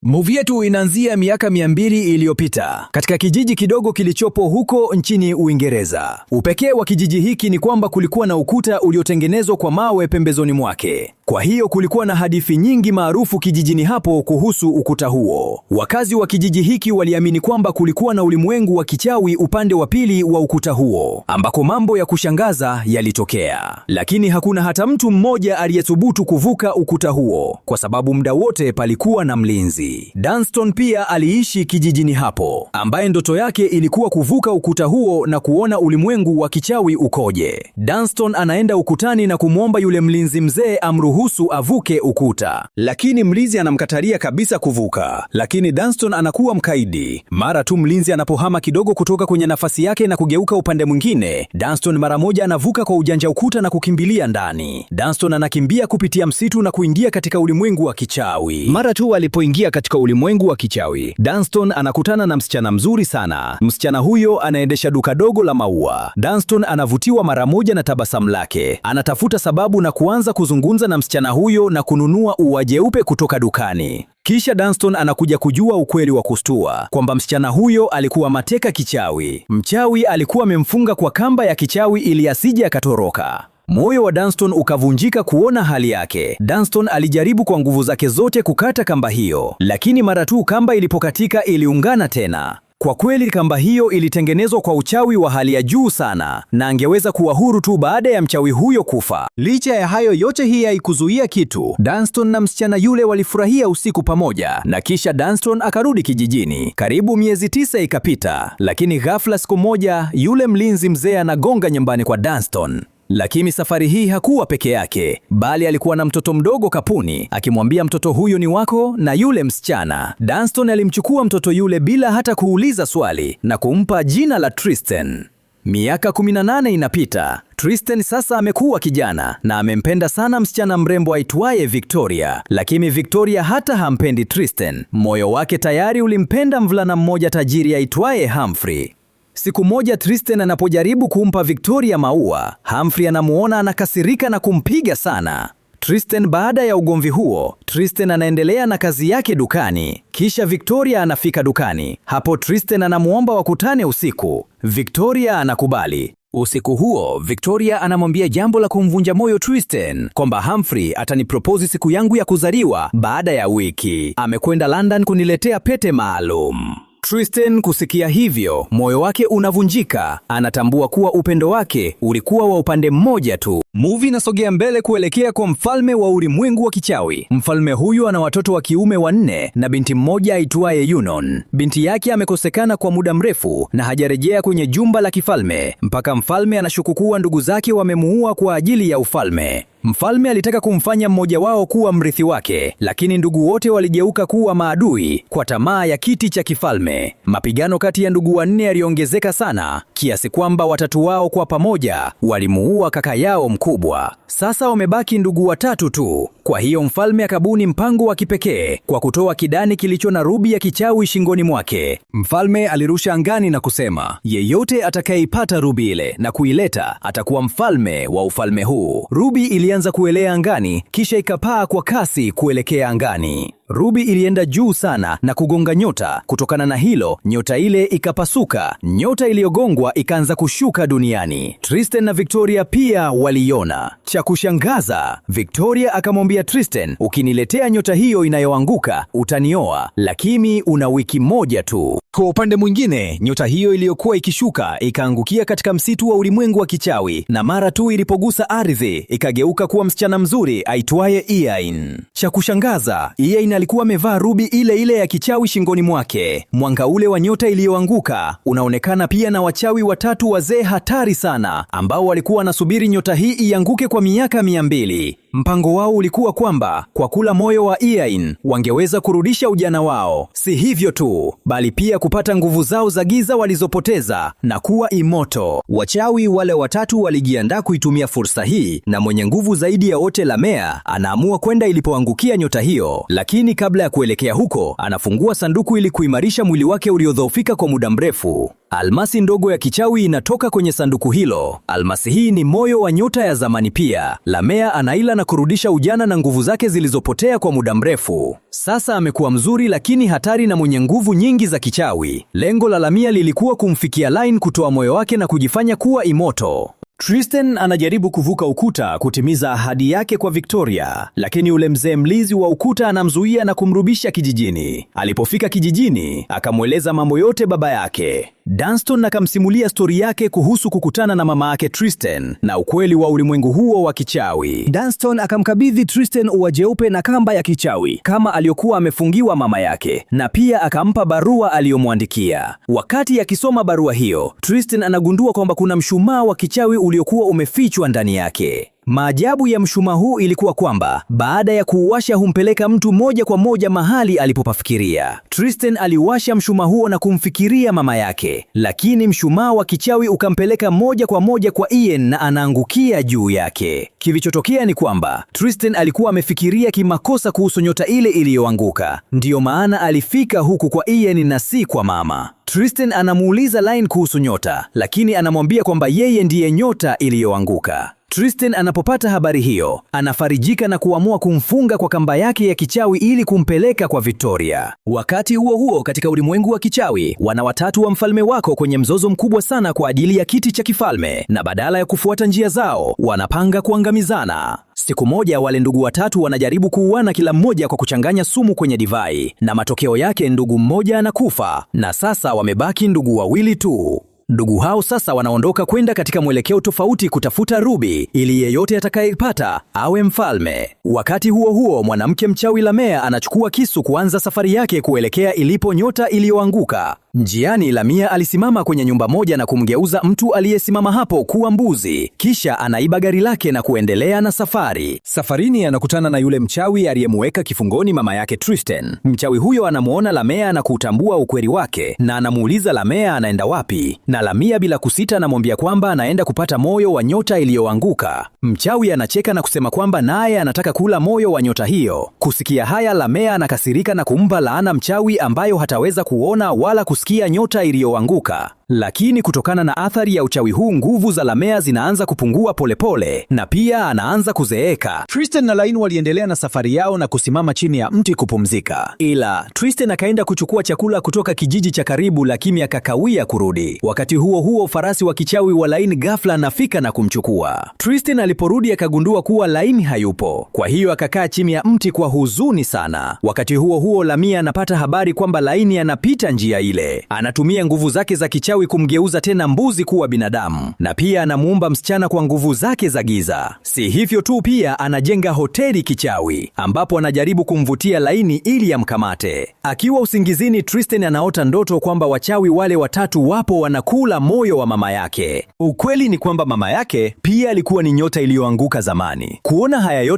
Movie yetu inaanzia miaka 200 iliyopita katika kijiji kidogo kilichopo huko nchini Uingereza. Upekee wa kijiji hiki ni kwamba kulikuwa na ukuta uliotengenezwa kwa mawe pembezoni mwake. Kwa hiyo kulikuwa na hadithi nyingi maarufu kijijini hapo kuhusu ukuta huo. Wakazi wa kijiji hiki waliamini kwamba kulikuwa na ulimwengu wa kichawi upande wa pili wa ukuta huo, ambako mambo ya kushangaza yalitokea. Lakini hakuna hata mtu mmoja aliyethubutu kuvuka ukuta huo, kwa sababu muda wote palikuwa na mlinzi. Dunston pia aliishi kijijini hapo, ambaye ndoto yake ilikuwa kuvuka ukuta huo na kuona ulimwengu wa kichawi ukoje. Dunston anaenda ukutani na kumwomba yule mlinzi mzee amruhusu avuke ukuta, lakini mlinzi anamkatalia kabisa kuvuka. Lakini Dunston anakuwa mkaidi. Mara tu mlinzi anapohama kidogo kutoka kwenye nafasi yake na kugeuka upande mwingine, Dunston mara moja anavuka kwa ujanja ukuta na kukimbilia ndani. Dunston anakimbia kupitia msitu na kuingia katika ulimwengu wa kichawi. Mara tu alipoingia katika ulimwengu wa kichawi, Dunston anakutana na msichana mzuri sana. Msichana huyo anaendesha duka dogo la maua. Dunston anavutiwa mara moja na tabasamu lake. Anatafuta sababu na kuanza kuzungumza na msichana huyo na kununua ua jeupe kutoka dukani. Kisha Dunston anakuja kujua ukweli wa kustua kwamba msichana huyo alikuwa mateka kichawi. Mchawi alikuwa amemfunga kwa kamba ya kichawi ili asije akatoroka. Moyo wa Dunston ukavunjika kuona hali yake. Dunston alijaribu kwa nguvu zake zote kukata kamba hiyo, lakini mara tu kamba ilipokatika iliungana tena. Kwa kweli kamba hiyo ilitengenezwa kwa uchawi wa hali ya juu sana, na angeweza kuwa huru tu baada ya mchawi huyo kufa. Licha ya hayo yote, hii haikuzuia kitu. Dunston na msichana yule walifurahia usiku pamoja, na kisha Dunston akarudi kijijini. Karibu miezi 9 ikapita, lakini ghafla siku moja yule mlinzi mzee anagonga nyumbani kwa Dunston. Lakini safari hii hakuwa peke yake, bali alikuwa na mtoto mdogo kapuni, akimwambia mtoto huyo ni wako na yule msichana. Dunston alimchukua mtoto yule bila hata kuuliza swali na kumpa jina la Tristan. Miaka 18 inapita. Tristan sasa amekuwa kijana na amempenda sana msichana mrembo aitwaye Victoria. Lakini Victoria hata hampendi Tristan. Moyo wake tayari ulimpenda mvulana mmoja tajiri aitwaye Humphrey. Siku moja Tristan anapojaribu kumpa Victoria maua, Humphrey anamuona anakasirika na kumpiga sana. Tristan baada ya ugomvi huo, Tristan anaendelea na kazi yake dukani. Kisha Victoria anafika dukani. Hapo Tristan anamuomba wakutane usiku. Victoria anakubali. Usiku huo, Victoria anamwambia jambo la kumvunja moyo Tristan, kwamba Humphrey atanipropozi siku yangu ya kuzaliwa baada ya wiki. Amekwenda London kuniletea pete maalum. Tristan kusikia hivyo, moyo wake unavunjika. Anatambua kuwa upendo wake ulikuwa wa upande mmoja tu. Movie inasogea mbele kuelekea kwa mfalme wa ulimwengu wa kichawi. Mfalme huyu ana watoto wa kiume 4 na binti mmoja aitwaye Yunon. Binti yake amekosekana kwa muda mrefu na hajarejea kwenye jumba la kifalme, mpaka mfalme anashuku kuwa ndugu zake wamemuua kwa ajili ya ufalme. Mfalme alitaka kumfanya mmoja wao kuwa mrithi wake, lakini ndugu wote waligeuka kuwa maadui kwa tamaa ya kiti cha kifalme. Mapigano kati ya ndugu 4 yaliongezeka sana, kiasi kwamba watatu wao kwa pamoja walimuua kaka yao mkubwa. Sasa wamebaki ndugu 3 tu. Kwa hiyo mfalme akabuni mpango wa kipekee kwa kutoa kidani kilicho na rubi ya kichawi shingoni mwake. Mfalme alirusha angani na kusema, yeyote atakayeipata rubi ile na kuileta atakuwa mfalme wa ufalme huu. Rubi ilianza kuelea angani, kisha ikapaa kwa kasi kuelekea angani. Rubi ilienda juu sana na kugonga nyota. Kutokana na hilo, nyota ile ikapasuka. Nyota iliyogongwa ikaanza kushuka duniani. Tristan na Victoria pia waliona. Cha kushangaza, Victoria akamwambia Tristan, ukiniletea nyota hiyo inayoanguka utanioa, lakini una wiki moja tu. Kwa upande mwingine, nyota hiyo iliyokuwa ikishuka ikaangukia katika msitu wa ulimwengu wa kichawi, na mara tu ilipogusa ardhi ikageuka kuwa msichana mzuri aitwaye Ian. Cha kushangaza, Ian alikuwa amevaa rubi ile ile ya kichawi shingoni mwake. Mwanga ule wa nyota iliyoanguka unaonekana pia na wachawi 3 wazee hatari sana, ambao walikuwa wanasubiri nyota hii ianguke kwa miaka 200. Mpango wao ulikuwa kwamba kwa kula moyo wa Ian wangeweza kurudisha ujana wao. Si hivyo tu, bali pia kupata nguvu zao za giza walizopoteza na kuwa imoto. Wachawi wale 3 walijiandaa kuitumia fursa hii, na mwenye nguvu zaidi ya wote Lamea anaamua kwenda ilipoangukia nyota hiyo. Lakini lakini kabla ya kuelekea huko, anafungua sanduku ili kuimarisha mwili wake uliodhoofika kwa muda mrefu. Almasi ndogo ya kichawi inatoka kwenye sanduku hilo. Almasi hii ni moyo wa nyota ya zamani pia. Lamea anaila na kurudisha ujana na nguvu zake zilizopotea kwa muda mrefu. Sasa amekuwa mzuri lakini hatari na mwenye nguvu nyingi za kichawi. Lengo la Lamia lilikuwa kumfikia Lain, kutoa moyo wake na kujifanya kuwa imoto. Tristan anajaribu kuvuka ukuta kutimiza ahadi yake kwa Victoria, lakini ule mzee mlizi wa ukuta anamzuia na kumrudisha kijijini. Alipofika kijijini, akamweleza mambo yote baba yake. Dunstan akamsimulia stori yake kuhusu kukutana na mama yake Tristan na ukweli wa ulimwengu huo wa kichawi. Dunstan akamkabidhi Tristan ua jeupe na kamba ya kichawi kama aliyokuwa amefungiwa mama yake, na pia akampa barua aliyomwandikia. Wakati akisoma barua hiyo, Tristan anagundua kwamba kuna mshumaa wa kichawi uliokuwa umefichwa ndani yake. Maajabu ya mshumaa huu ilikuwa kwamba baada ya kuuwasha humpeleka mtu moja kwa moja mahali alipopafikiria. Tristan aliwasha mshumaa huo na kumfikiria mama yake, lakini mshumaa wa kichawi ukampeleka moja kwa moja kwa Ian na anaangukia juu yake. Kilichotokea ni kwamba Tristan alikuwa amefikiria kimakosa kuhusu nyota ile iliyoanguka. Ndiyo maana alifika huku kwa Ian na si kwa mama. Tristan anamuuliza Lain kuhusu nyota, lakini anamwambia kwamba yeye ndiye nyota iliyoanguka. Tristan anapopata habari hiyo, anafarijika na kuamua kumfunga kwa kamba yake ya kichawi ili kumpeleka kwa Victoria. Wakati huo huo, katika ulimwengu wa kichawi, wana watatu wa mfalme wako kwenye mzozo mkubwa sana kwa ajili ya kiti cha kifalme, na badala ya kufuata njia zao, wanapanga kuangamizana. Siku moja wale ndugu watatu wanajaribu kuuana, kila mmoja kwa kuchanganya sumu kwenye divai, na matokeo yake ndugu mmoja anakufa, na sasa wamebaki ndugu wawili tu. Ndugu hao sasa wanaondoka kwenda katika mwelekeo tofauti kutafuta rubi ili yeyote atakayepata awe mfalme. Wakati huo huo, mwanamke mchawi Lamea anachukua kisu kuanza safari yake kuelekea ilipo nyota iliyoanguka. Njiani, Lamia alisimama kwenye nyumba moja na kumgeuza mtu aliyesimama hapo kuwa mbuzi, kisha anaiba gari lake na kuendelea na safari. Safarini anakutana na yule mchawi aliyemweka kifungoni mama yake Tristan. Mchawi huyo anamuona Lamea na kutambua ukweli wake, na anamuuliza Lamea anaenda wapi, na Lamia bila kusita anamwambia kwamba anaenda kupata moyo wa nyota iliyoanguka. Mchawi anacheka na kusema kwamba naye anataka kula moyo wa nyota hiyo. Kusikia haya, Lamea anakasirika na kumpa laana mchawi ambayo hataweza kuona wala kusikia nyota iliyoanguka. Lakini kutokana na athari ya uchawi huu, nguvu za Lamea zinaanza kupungua polepole, na pia anaanza kuzeeka. Tristan na Lain waliendelea na safari yao na kusimama chini ya mti kupumzika. Ila Tristan akaenda kuchukua chakula kutoka kijiji cha karibu, lakini akakawia kurudi. Wakati huo huo, farasi wa kichawi wa Lain ghafla anafika na kumchukua. Tristan aliporudi akagundua kuwa Lain hayupo. Kwa hiyo akakaa chini ya mti kwa huzuni sana. Wakati huo huo, Lamia anapata habari kwamba Lain anapita njia ile. Anatumia nguvu zake za kichawi kumgeuza tena mbuzi kuwa binadamu, na pia anamuumba msichana kwa nguvu zake za giza. Si hivyo tu, pia anajenga hoteli kichawi ambapo anajaribu kumvutia Lain ili amkamate. Akiwa usingizini, Tristan anaota ndoto kwamba wachawi wale watatu wapo wanakula moyo wa mama yake. Ukweli ni kwamba mama yake pia alikuwa ni nyota iliyoanguka zamani. Kuona haya yote